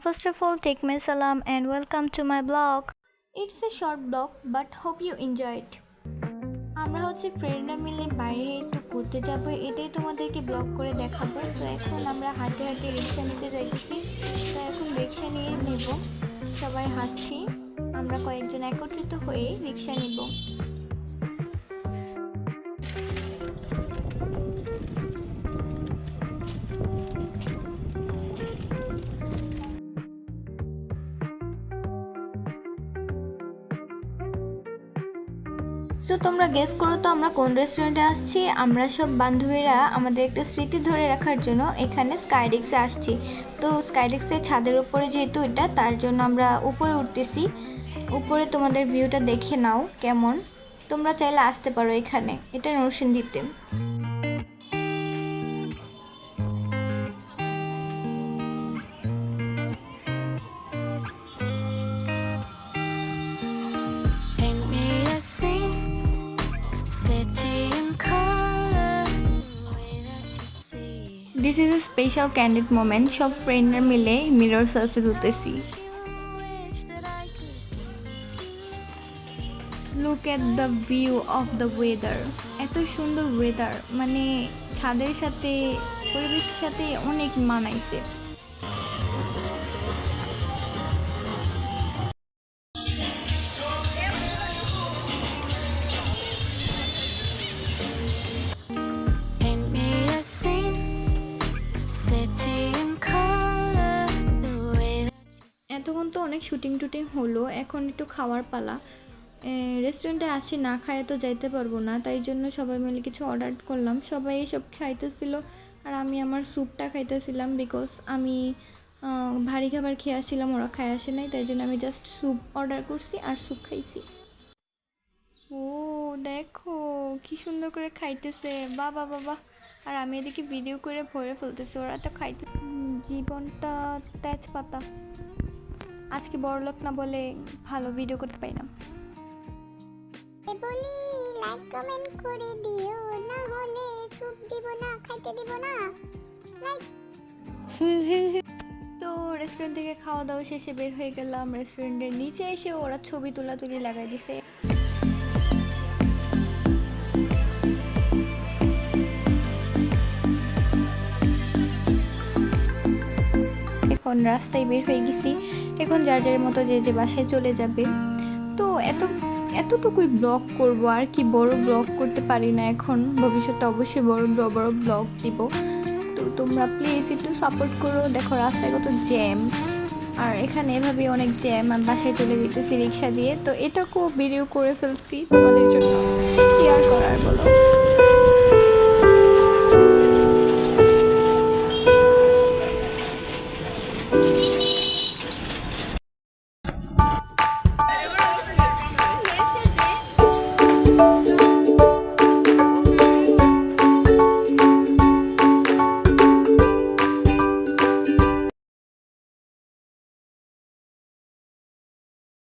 first of all, take my salam and welcome to my blog. It's a short blog, but hope you enjoy it. আমরা ফ্রেন্ডরা মিলে বাইরে একটু ঘুরতে যাব, এটাই তোমাদেরকে ব্লগ করে দেখাবো। তো এখন আমরা হাঁটে হাঁটে রিক্সা নিতে যাইতেছি। তো এখন রিক্সা নিয়ে নেব, সবাই হাঁটছি, আমরা কয়েকজন একত্রিত হয়ে রিক্সা নেব। সো তোমরা গেস করো তো আমরা কোন রেস্টুরেন্টে আসছি। আমরা সব বান্ধবীরা আমাদের একটা স্মৃতি ধরে রাখার জন্য এখানে স্কাইডেক্সে আসছি। তো স্কাইডেক্সের ছাদের উপরে যেহেতু এটা, তার জন্য আমরা উপরে উঠতেছি। উপরে তোমাদের ভিউটা দেখে নাও কেমন। তোমরা চাইলে আসতে পারো এখানে, এটা নরসিংদীতে। This is a special candid moment. সব ফ্রেন্ডরা মিলে মিরর সেলফি তুলতেছি। Look at the view of the weather. এত সুন্দর ওয়েদার, মানে ছাদের সাথে পরিবেশের সাথে অনেক মানাইছে। এতক্ষণ তো অনেক শুটিং টুটিং হলো, এখন একটু খাওয়ার পালা। রেস্টুরেন্টে আসি, না খায় তো যাইতে পারবো না, তাই জন্য সবাই মিলে কিছু অর্ডার করলাম। সবাই সব খাইতেছিল আর আমি আমার স্যুপটা খাইতেছিলাম, বিকজ আমি ভারী খাবার খেয়ে আসছিলাম, ওরা খায় আসে নাই, তাই জন্য আমি জাস্ট স্যুপ অর্ডার করছি আর স্যুপ খাইছি। ও দেখো কি সুন্দর করে খাইতেছে, বাবা বাবা। আর আমি এদিকে ভিডিও করে ভরে ফেলতেছি, ওরা তো খাইতে। জীবনটা তেজপাতা, আজকে বড়লোক না বলে ভালো ভিডিও করতে পাই না। বলি লাইক কমেন্ট করে দিও, না হলে চুপ দিব না, খাইতে দিব না। লাইক তো রেস্টুরেন্ট থেকে খাওয়া দাওয়া শেষে বের হয়ে গেলাম। রেস্টুরেন্টের নিচে এসে ওরা ছবি তুলি লাগাই দিছে। এখন রাস্তায় বের হয়ে গেছি, এখন যার যার মতো যে বাসায় চলে যাবে। তো এতটুকুই ব্লগ করব, আর কি বড় ব্লগ করতে পারি না এখন। ভবিষ্যতে অবশ্যই বড় ব্লগ দিব। তো তোমরা প্লিজ একটু সাপোর্ট করো। দেখো রাস্তায় কত জ্যাম, আর এখানে এভাবে অনেক জ্যাম। আমি বাসায় চলে যেতেছি রিক্সা দিয়ে, তো এটাকেও ভিডিও করে ফেলছি তোমাদের জন্য। কি আর করার বলো।